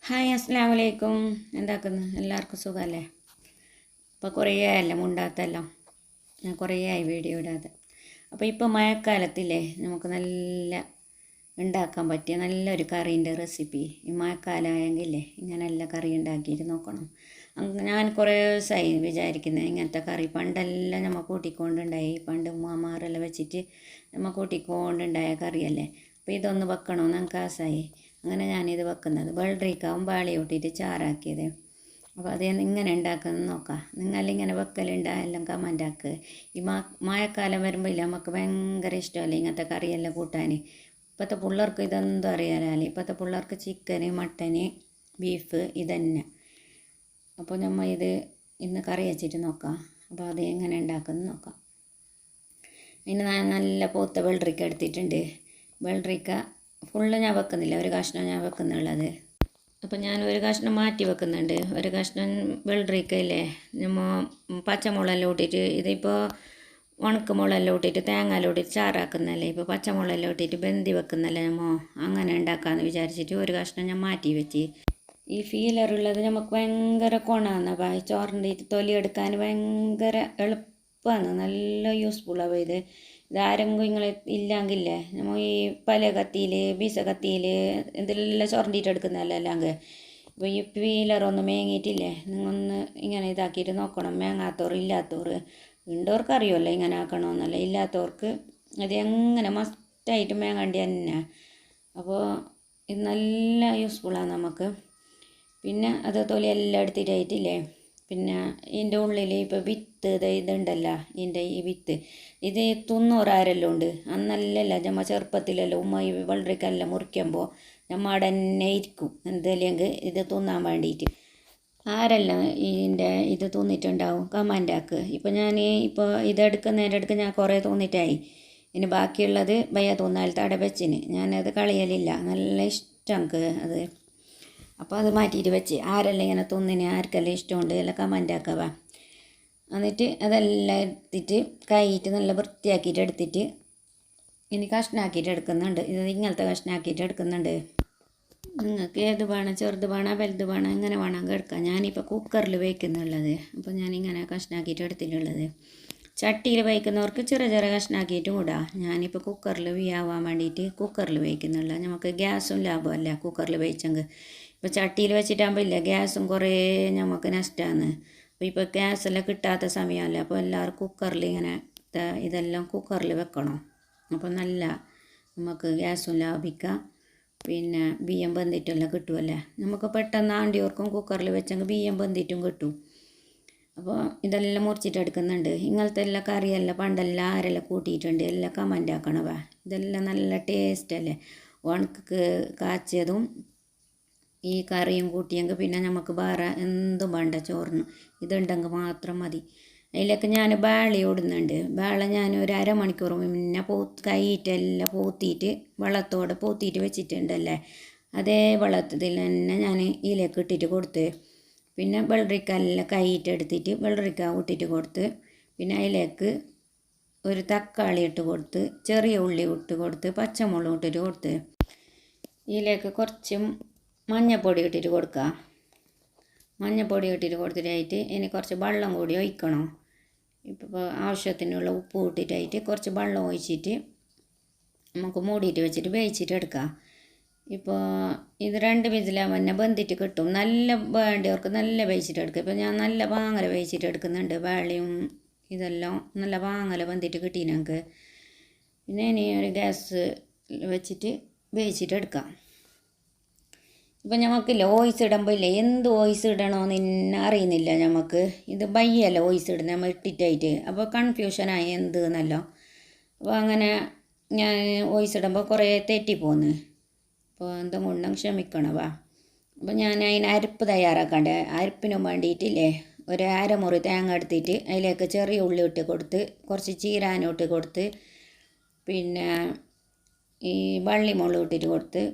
Hi അസ്സലാമു അലൈക്കും. എന്താക്കുന്നു? എല്ലാവർക്കും സുഖമല്ലേ? ഇപ്പോൾ കുറേ ആയല്ലോ മുണ്ടാത്തല്ലോ. ഞാൻ കുറേ ആയി വീഡിയോ ഇടാതെ. അപ്പോൾ ഇപ്പോൾ മഴക്കാലത്തില്ലേ നമുക്ക് നല്ല ഉണ്ടാക്കാൻ പറ്റിയ നല്ലൊരു കറീൻ്റെ റെസിപ്പി ഈ മഴക്കാലമായെങ്കിലേ ഇങ്ങനെയുള്ള കറി ഉണ്ടാക്കിയിട്ട് നോക്കണം. ഞാൻ കുറേ ദിവസമായി വിചാരിക്കുന്നത് ഇങ്ങനത്തെ കറി. പണ്ടെല്ലാം നമ്മൾ കൂട്ടിക്കൊണ്ടുണ്ടായി, പണ്ട് ഉമ്മമാരെല്ലാം വെച്ചിട്ട് നമ്മൾ കൂട്ടിക്കൊണ്ടുണ്ടായ കറിയല്ലേ. അപ്പോൾ ഇതൊന്ന് വെക്കണമെന്ന് എനിക്ക് ആശയായി. അങ്ങനെ ഞാനിത് വെക്കുന്നത് വെള്ളരിക്കാവും ബാളി കൂട്ടിയിട്ട് ചാറാക്കിയത്. അപ്പോൾ അത് ഇങ്ങനെ ഉണ്ടാക്കുന്നത് നോക്കാം. നിങ്ങളിങ്ങനെ വെക്കലുണ്ടാ എല്ലാം കമൻ്റ് ആക്കുക. ഈ മഴക്കാലം വരുമ്പോൾ ഇല്ല നമുക്ക് ഭയങ്കര ഇഷ്ടമല്ലേ ഇങ്ങനത്തെ കറിയെല്ലാം കൂട്ടാൻ. ഇപ്പോഴത്തെ പിള്ളേർക്ക് ഇതൊന്നും അറിയാലേ. ഇപ്പോഴത്തെ പിള്ളേർക്ക് ചിക്കന്, മട്ടന്, ബീഫ് ഇതന്നെ. അപ്പോൾ നമ്മൾ ഇത് ഇന്ന് കറി വെച്ചിട്ട് നോക്കാം. അപ്പോൾ അത് എങ്ങനെ ഉണ്ടാക്കുന്നത് നോക്കാം. ഇനി ഞാൻ നല്ല പൂത്ത വെള്ളരിക്ക എടുത്തിട്ടുണ്ട്. വെള്ളരിക്ക ഫുള്ള് ഞാൻ വെക്കുന്നില്ല, ഒരു കഷ്ണം ഞാൻ വെക്കുന്നുള്ളത്. അപ്പോൾ ഞാൻ ഒരു കഷ്ണം മാറ്റി വെക്കുന്നുണ്ട്. ഒരു കഷ്ണം വെള്ളരിക്കയില്ലേ നമ്മൾ പച്ചമുളകെല്ലാം ഇട്ടിട്ട്, ഇതിപ്പോൾ ഉണക്കമുളകെല്ലാം ഇട്ടിട്ട് തേങ്ങയെല്ലാം ഇട്ടിട്ട് ചാറാക്കുന്നല്ലേ. ഇപ്പോൾ പച്ചമുളകെല്ലാം ഇട്ടിട്ട് ബന്തി വെക്കുന്നല്ലേ നമ്മൾ അങ്ങനെ ഉണ്ടാക്കാമെന്ന് വിചാരിച്ചിട്ട് ഒരു കഷ്ണം ഞാൻ മാറ്റി വെച്ച്. ഈ ഫീലറുള്ളത് നമുക്ക് ഭയങ്കര കൊണാണ്. ചോറിൻ്റെ തൊലി എടുക്കാൻ ഭയങ്കര എളുപ്പമാണ്, നല്ല യൂസ്ഫുള്ളാവും ഇത്. ഇതാരെങ്കിലും നിങ്ങൾ ഇല്ലെങ്കിലേ നമ്മൾ ഈ പല കത്തിയിൽ ബീസ കത്തിയിൽ എന്തെല്ലാം ചൊരണ്ടിയിട്ട് എടുക്കുന്നതല്ല അല്ലെങ്കിൽ. ഇപ്പോൾ ഈ പീലറൊന്നും മേങ്ങിയിട്ടില്ലേ നിങ്ങളൊന്ന് ഇങ്ങനെ ഇതാക്കിയിട്ട് നോക്കണം. മേങ്ങാത്തവർ ഇല്ലാത്തവർ ഉണ്ടവർക്ക് അറിയുമല്ലോ ഇങ്ങനെ ആക്കണമെന്നല്ല. ഇല്ലാത്തവർക്ക് അത് എങ്ങനെ മസ്റ്റായിട്ട് മേങ്ങേണ്ടി തന്നെ. അപ്പോൾ ഇത് നല്ല യൂസ്ഫുള്ളാണ് നമുക്ക്. പിന്നെ അത് തൊലി എല്ലാം എടുത്തിട്ടായിട്ടില്ലേ. പിന്നെ ഇതിൻ്റെ ഉള്ളിൽ ഇപ്പോൾ വിത്ത് ഇതുണ്ടല്ലോ, ഇതിൻ്റെ ഈ വിത്ത് ഇത് തുന്നൂറാരെല്ലാം ഉണ്ട്. അന്നല്ലല്ല നമ്മൾ ചെറുപ്പത്തിലല്ലോ ഉമ്മ ഈ വെള്ളരിക്കെല്ലാം മുറിക്കുമ്പോൾ നമ്മൾ അവിടെ തന്നെ ഇരിക്കും എന്തല്ലെങ്കിൽ ഇത് തുന്നാൻ വേണ്ടിയിട്ട്. ആരെല്ലാം ഇതിൻ്റെ ഇത് തുന്നിട്ടുണ്ടാവും കമൻ്റാക്ക്. ഇപ്പോൾ ഞാൻ ഇപ്പോൾ ഇതെടുക്കുന്നതിൻ്റെ അടുക്ക് ഞാൻ കുറേ തുന്നിട്ടായി. ഇനി ബാക്കിയുള്ളത് ഭയ തുന്നാലത്തെ അവിടെ വെച്ചിന് ഞാനത് കളയലില്ല, നല്ല ഇഷ്ടം എനിക്ക് അത്. അപ്പോൾ അത് മാറ്റിയിട്ട് വെച്ച് ആരെല്ലാം ഇങ്ങനെ തുന്നിന് ആർക്കെല്ലാം ഇഷ്ടമുണ്ട് എല്ലാം കമൻ്റ് ആക്കുക. എന്നിട്ട് അതെല്ലാം എടുത്തിട്ട് കൈയിട്ട് നല്ല വൃത്തിയാക്കിയിട്ട് എടുത്തിട്ട് ഇനി കഷ്ണാക്കിയിട്ട് എടുക്കുന്നുണ്ട്. ഇത് ഇങ്ങനത്തെ കഷ്ണാക്കിയിട്ട് എടുക്കുന്നുണ്ട്. നിങ്ങൾക്ക് ഏത് വേണം, ചെറുത് വേണം വലുത് വേണം എങ്ങനെ വേണമെങ്കിൽ എടുക്കാം. ഞാനിപ്പോൾ കുക്കറിൽ വേവിക്കുന്നുള്ളത്. അപ്പോൾ ഞാനിങ്ങനെ കഷ്ണാക്കിയിട്ട് എടുത്തിട്ടുള്ളത്. ചട്ടിയിൽ വേവിക്കുന്നവർക്ക് ചെറിയ ചെറിയ കഷ്ണാക്കിയിട്ടും ഇടാം. ഞാനിപ്പോൾ കുക്കറിൽ വേവാൻ വേണ്ടിയിട്ട് കുക്കറിൽ വേവിക്കുന്നുള്ളത്. നമുക്ക് ഗ്യാസും ലാഭമല്ല കുക്കറിൽ വേവിച്ചെങ്കിൽ. ഇപ്പോൾ ചട്ടിയിൽ വെച്ചിട്ടാകുമ്പോൾ ഇല്ല ഗ്യാസും കുറേ നമുക്ക് നഷ്ടമാണ്. അപ്പോൾ ഇപ്പോൾ ഗ്യാസെല്ലാം കിട്ടാത്ത സമയമല്ല. അപ്പോൾ എല്ലാവരും കുക്കറിൽ ഇങ്ങനെ ഇതെല്ലാം കുക്കറിൽ വെക്കണം. അപ്പോൾ നല്ല നമുക്ക് ഗ്യാസും ലാഭിക്കാം. പിന്നെ ബിയ്യം വെന്തിട്ടെല്ലാം കിട്ടുമല്ലേ. നമുക്ക് പെട്ടെന്ന് ആണ്ടിയോർക്കും കുക്കറിൽ വെച്ചെങ്കിൽ ബിയ്യം വെന്തിട്ടും കിട്ടും. അപ്പോൾ ഇതെല്ലാം മുറിച്ചിട്ട് എടുക്കുന്നുണ്ട്. ഇങ്ങനത്തെ എല്ലാം കറിയെല്ലാം പണ്ടെല്ലാം ആരെല്ലാം കൂട്ടിയിട്ടുണ്ട് എല്ലാം കമൻ്റ് ആക്കണവേ. ഇതെല്ലാം നല്ല ടേസ്റ്റ് അല്ലേ. ഉണക്ക് കാച്ചിയതും ഈ കറിയും കൂട്ടിയെങ്കിൽ പിന്നെ നമുക്ക് വേറെ എന്തും വേണ്ട ചോറിന് ഇതുണ്ടെങ്കിൽ മാത്രം മതി. അതിലേക്ക് ഞാൻ ബാളി ഇടുന്നുണ്ട്. ബാള ഞാൻ ഒരു അരമണിക്കൂർ മുന്നേ കൈയിട്ടെല്ലാം പോത്തിയിട്ട് വെള്ളത്തോടെ പോത്തിയിട്ട് വെച്ചിട്ടുണ്ടല്ലേ, അതേ വെള്ളത്തിൽ തന്നെ ഞാൻ ഇതിലേക്ക് ഇട്ടിട്ട് കൊടുത്ത്. പിന്നെ വെള്ളരിക്കെല്ലാം കൈയിട്ട് എടുത്തിട്ട് വെള്ളരിക്ക ഇട്ടിട്ട് കൊടുത്ത്. പിന്നെ അതിലേക്ക് ഒരു തക്കാളി ഇട്ട് കൊടുത്ത്, ചെറിയ ഉള്ളി ഇട്ട് കൊടുത്ത്, പച്ചമുളക് ഇട്ടിട്ട് കൊടുത്ത്. ഇതിലേക്ക് കുറച്ച് മഞ്ഞൾപ്പൊടി ഇട്ടിട്ട് കൊടുക്കുക. മഞ്ഞൾപ്പൊടി ഇട്ടിട്ട് കൊടുത്തിട്ടായിട്ട് ഇനി കുറച്ച് വെള്ളം കൂടി ഒഴിക്കണം. ഇപ്പോൾ ആവശ്യത്തിനുള്ള ഉപ്പ് ഇട്ടിട്ടായിട്ട് കുറച്ച് വെള്ളം ഒഴിച്ചിട്ട് നമുക്ക് മൂടിയിട്ട് വെച്ചിട്ട് വേവിച്ചിട്ട് എടുക്കാം. ഇപ്പോൾ ഇത് 2 വിസിലാകുമ്പോൾ തന്നെ വെന്തിട്ട് കിട്ടും. നല്ല വേണ്ടിയവർക്ക് നല്ല വേവിച്ചിട്ട് എടുക്കുക. ഇപ്പോൾ ഞാൻ നല്ല വാങ്ങല വേവിച്ചിട്ട് എടുക്കുന്നുണ്ട്. വേളയും ഇതെല്ലാം നല്ല വാങ്ങല വെന്തിട്ട് കിട്ടി ഞങ്ങൾക്ക്. പിന്നെ ഇനി ഒരു ഗ്യാസ് വെച്ചിട്ട് വേവിച്ചിട്ട് എടുക്കാം. ഇപ്പം നമുക്കില്ല വോയിസ് ഇടുമ്പോൾ ഇല്ലേ എന്ത് വോയിസ് ഇടണമെന്ന് ഇന്നെ അറിയുന്നില്ല നമുക്ക്. ഇത് ബയ്യല്ല വോയിസ് ഇടുന്നത് നമ്മൾ ഇട്ടിട്ടായിട്ട്. അപ്പോൾ കൺഫ്യൂഷനായി എന്ത് എന്നല്ലോ. അപ്പോൾ അങ്ങനെ ഞാൻ വോയിസ് ഇടുമ്പോൾ കുറേ തെറ്റിപ്പോന്ന്. അപ്പോൾ എന്തും കൊണ്ടും ക്ഷമിക്കണവാ. അപ്പോൾ ഞാൻ അതിന് അരപ്പ് തയ്യാറാക്കണ്ടേ. അരപ്പിനും വേണ്ടിയിട്ടില്ലേ ഒരു അരമുറി തേങ്ങ എടുത്തിട്ട് അതിലേക്ക് ചെറിയ ഉള്ളി ഇട്ട് കൊടുത്ത്, കുറച്ച് ചീരാനും ഇട്ട് കൊടുത്ത്, പിന്നെ ഈ വള്ളിമുളക് ഇട്ടിട്ട് കൊടുത്ത്,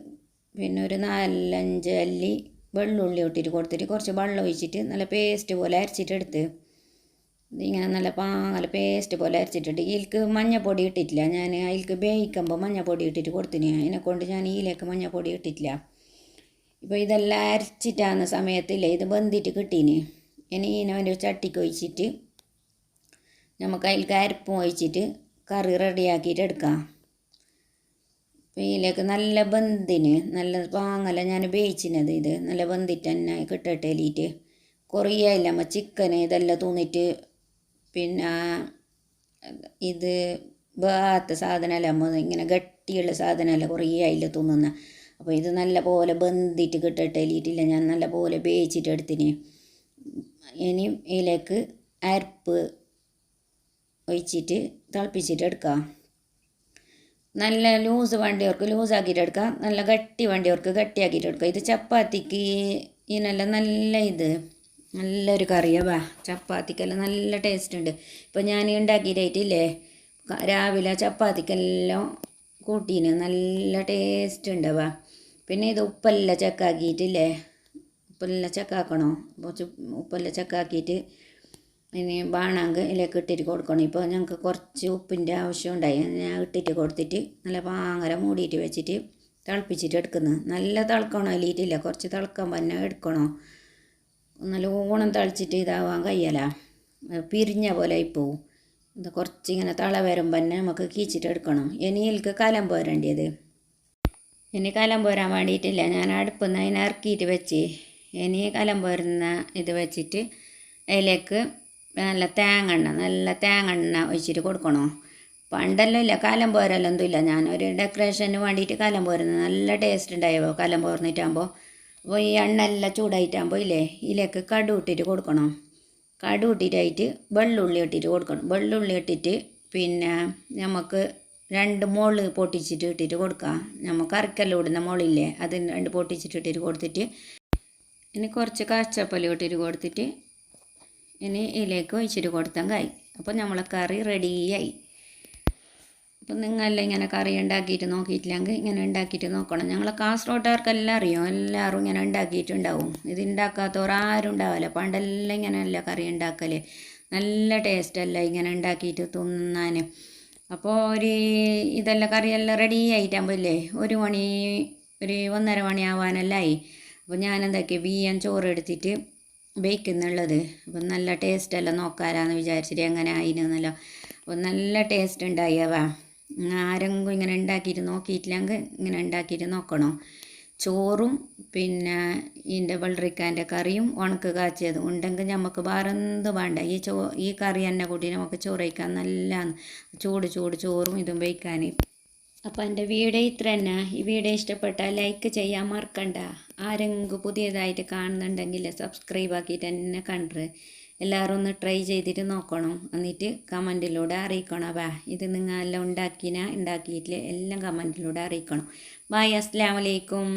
പിന്നെ ഒരു 4-5 അല്ലി വെള്ളുള്ളി ഇട്ടിട്ട് കൊടുത്തിട്ട് കുറച്ച് വെള്ളം ഒഴിച്ചിട്ട് നല്ല പേസ്റ്റ് പോലെ അരച്ചിട്ടെടുത്ത്. ഇങ്ങനെ നല്ല പേസ്റ്റ് പോലെ അരച്ചിട്ടിട്ട് ഇതിലേക്ക് മഞ്ഞൾപ്പൊടി ഇട്ടിട്ടില്ല ഞാൻ. അതിലേക്ക് വേവിക്കുമ്പോൾ മഞ്ഞൾപ്പൊടി ഇട്ടിട്ട് കൊടുത്തിന്. അതിനെക്കൊണ്ട് ഞാൻ ഇതിലേക്ക് മഞ്ഞൾപ്പൊടി ഇട്ടിട്ടില്ല. ഇപ്പോൾ ഇതെല്ലാം അരച്ചിട്ടാകുന്ന സമയത്തില്ലേ ഇത് വെന്തിട്ട് കിട്ടീന്. ഇനി ഇതിനൊരു ചട്ടിക്ക് ഒഴിച്ചിട്ട് നമുക്ക് അതിലേക്ക് അരപ്പും ഒഴിച്ചിട്ട് കറി റെഡിയാക്കിയിട്ട് എടുക്കാം. അപ്പോൾ ഇതിലേക്ക് നല്ല ബന്തിന് നല്ല പാങ്ങല ഞാൻ വേവിച്ചിനത്. ഇത് നല്ല ബന്തിട്ട് തന്നെ കിട്ടട്ടേലിയിട്ട് കുറേ ആയില്ല നമ്മൾ ചിക്കന് ഇതെല്ലാം തൂന്നിട്ട് പിന്നെ ഇത് വേത്ത സാധനമല്ല നമ്മൾ ഇങ്ങനെ ഗട്ടിയുള്ള സാധനമല്ല കുറേ ആയില്ല തിന്നുന്ന. അപ്പോൾ ഇത് നല്ല പോലെ ബന്തിട്ട് കിട്ടട്ടേലിയിട്ടില്ല ഞാൻ നല്ല പോലെ വേവിച്ചിട്ട് എടുത്തിന്. ഇനി ഇതിലേക്ക് അരപ്പ് ഒഴിച്ചിട്ട് തിളപ്പിച്ചിട്ട് എടുക്കാം. നല്ല ലൂസ് വേണ്ടിയവർക്ക് ലൂസാക്കിയിട്ട് എടുക്കാം, നല്ല ഗട്ടി വേണ്ടിയവർക്ക് ഗട്ടിയാക്കിയിട്ട് എടുക്കാം. ഇത് ചപ്പാത്തിക്ക് ഇതിനെല്ലാം നല്ലൊരു കറിയാ. ചപ്പാത്തിക്കെല്ലാം നല്ല ടേസ്റ്റ് ഉണ്ട്. ഇപ്പോൾ ഞാൻ ഉണ്ടാക്കിയിട്ടില്ലേ രാവിലെ ചപ്പാത്തിക്കെല്ലാം കൂട്ടീന് നല്ല ടേസ്റ്റ് ഉണ്ടാവാ. പിന്നെ ഇത് ഉപ്പെല്ലാം ചക്കാക്കിയിട്ടില്ലേ, ഉപ്പെല്ലാം ചക്കാക്കണോ. അപ്പോൾ ഉപ്പെല്ലാം ചക്കാക്കിയിട്ട് ഇനി വേണമെങ്കിൽ ഇതിലേക്ക് ഇട്ടിട്ട് കൊടുക്കണം. ഇപ്പോൾ ഞങ്ങൾക്ക് കുറച്ച് ഉപ്പിൻ്റെ ആവശ്യം ഉണ്ടായി, ഞാൻ ഇട്ടിട്ട് കൊടുത്തിട്ട് നല്ല പാങ്ങര മൂടിയിട്ട് വെച്ചിട്ട് തിളപ്പിച്ചിട്ട് എടുക്കുന്നത്. നല്ല തിളക്കണോ അല്ലിയിട്ടില്ല, കുറച്ച് തിളക്കാൻ തന്നെ എടുക്കണോ. നല്ലോണം തളിച്ചിട്ട് ഇതാവാൻ കഴിയല, പിരിഞ്ഞ പോലെ ആയിപ്പോവും. ഇത് കുറച്ചിങ്ങനെ തള വരുമ്പോൾ തന്നെ നമുക്ക് കീച്ചിട്ട് എടുക്കണം. ഇനി ഇതിലേക്ക് കലം പോരേണ്ടത്. ഇനി കലം പോരാൻ വേണ്ടിയിട്ടില്ല, ഞാൻ അടുപ്പിൽ നിന്ന് അതിനെ ഇറക്കിയിട്ട് വെച്ച് ഇനി കലം പോരുന്ന ഇത് വെച്ചിട്ട് അതിലേക്ക് നല്ല തേങ്ങെണ്ണ ഒഴിച്ചിട്ട് കൊടുക്കണോ. പണ്ടെല്ലാം ഇല്ല കലം പോരല്ലൊന്നും ഇല്ല, ഞാനൊരു ഡെക്കറേഷന് വേണ്ടിയിട്ട് കലം പോരുന്നത് നല്ല ടേസ്റ്റ് ഉണ്ടായോ കലം പോർന്നിട്ടാകുമ്പോൾ. അപ്പോൾ ഈ എണ്ണെല്ലാം ചൂടായിട്ടാകുമ്പോൾ ഇല്ലേ ഇതിലേക്ക് കടു ഇട്ടിട്ട് കൊടുക്കണം. കടു ഇട്ടിട്ടായിട്ട് വെള്ളുള്ളി ഇട്ടിട്ട് കൊടുക്കണം. വെള്ളുള്ളി ഇട്ടിട്ട് പിന്നെ നമുക്ക് 2 മുളക് പൊട്ടിച്ചിട്ട് ഇട്ടിട്ട് കൊടുക്കാം. നമുക്ക് അരക്കെല്ലാം ഇടുന്ന മുളകില്ലേ അത് 2 പൊട്ടിച്ചിട്ട് ഇട്ടിട്ട് കൊടുത്തിട്ട് ഇനി കുറച്ച് കാച്ചപ്പലും ഇട്ടിട്ട് കൊടുത്തിട്ട് ഇനി ഇതിലേക്ക് ഒഴിച്ചിട്ട് കൊടുത്താൽ കായി. അപ്പോൾ നമ്മളെ കറി റെഡിയായി. അപ്പം നിങ്ങളെല്ലാം ഇങ്ങനെ കറി ഉണ്ടാക്കിയിട്ട് നോക്കിയിട്ടില്ലെങ്കിൽ ഇങ്ങനെ ഉണ്ടാക്കിയിട്ട് നോക്കണം. ഞങ്ങളെ കാസർഗോട്ടുകാർക്കെല്ലാം അറിയും, എല്ലാവരും ഇങ്ങനെ ഉണ്ടാക്കിയിട്ടുണ്ടാവും. ഇത് ഉണ്ടാക്കാത്തവർ ആരും ഉണ്ടാവില്ല. പണ്ടെല്ലാം ഇങ്ങനെയല്ല കറി ഉണ്ടാക്കൽ, നല്ല ടേസ്റ്റല്ല ഇങ്ങനെ ഉണ്ടാക്കിയിട്ട് തിന്നാൻ. അപ്പോൾ ഇതെല്ലാം കറിയെല്ലാം റെഡി ആയിട്ടാകുമ്പോൾ ഇല്ലേ 1 മണി 1:30 മണി ആവാനെല്ലായി. അപ്പോൾ ഞാനെന്താക്കി ബിയ്യം ചോറ് എടുത്തിട്ട് ബേക്കുന്നുള്ളത്. അപ്പം നല്ല ടേസ്റ്റെല്ലാം നോക്കാനാന്ന് വിചാരിച്ചിട്ട് എങ്ങനെ ആയിന്നല്ലോ. അപ്പോൾ നല്ല ടേസ്റ്റ് ഉണ്ടായവ. ആരെങ്കിലും ഇങ്ങനെ ഉണ്ടാക്കിയിട്ട് നോക്കിയിട്ടില്ലെങ്കിൽ ഇങ്ങനെ ഉണ്ടാക്കിയിട്ട് നോക്കണം. ചോറും പിന്നെ ഇതിൻ്റെ വെള്ളരിക്കാൻ്റെ കറിയും ഉണക്ക് കാച്ചിയതും ഉണ്ടെങ്കിൽ നമുക്ക് വേറെ എന്ത് വേണ്ട. ഈ കറി തന്നെ കൂട്ടി നമുക്ക് ചോറ് കഴിക്കാൻ നല്ലതാണ്. ചൂട് ചോറും ഇതും വയ്ക്കാൻ. അപ്പോൾ എൻ്റെ വീഡിയോ ഇത്ര തന്നെ. ഈ വീഡിയോ ഇഷ്ടപ്പെട്ടാൽ ലൈക്ക് ചെയ്യാൻ മറക്കണ്ട. ആരെങ്കിലും പുതിയതായിട്ട് കാണുന്നുണ്ടെങ്കിൽ സബ്സ്ക്രൈബ് ആക്കിയിട്ട് തന്നെ കണ്ടത്. എല്ലാവരും ഒന്ന് ട്രൈ ചെയ്തിട്ട് നോക്കണം, എന്നിട്ട് കമൻറ്റിലൂടെ അറിയിക്കണം. ഇത് നിങ്ങളെല്ലാം ഉണ്ടാക്കിയിട്ടില്ല എല്ലാം കമൻറ്റിലൂടെ അറിയിക്കണം. ബൈ, അസ്സലാമു അലൈക്കും.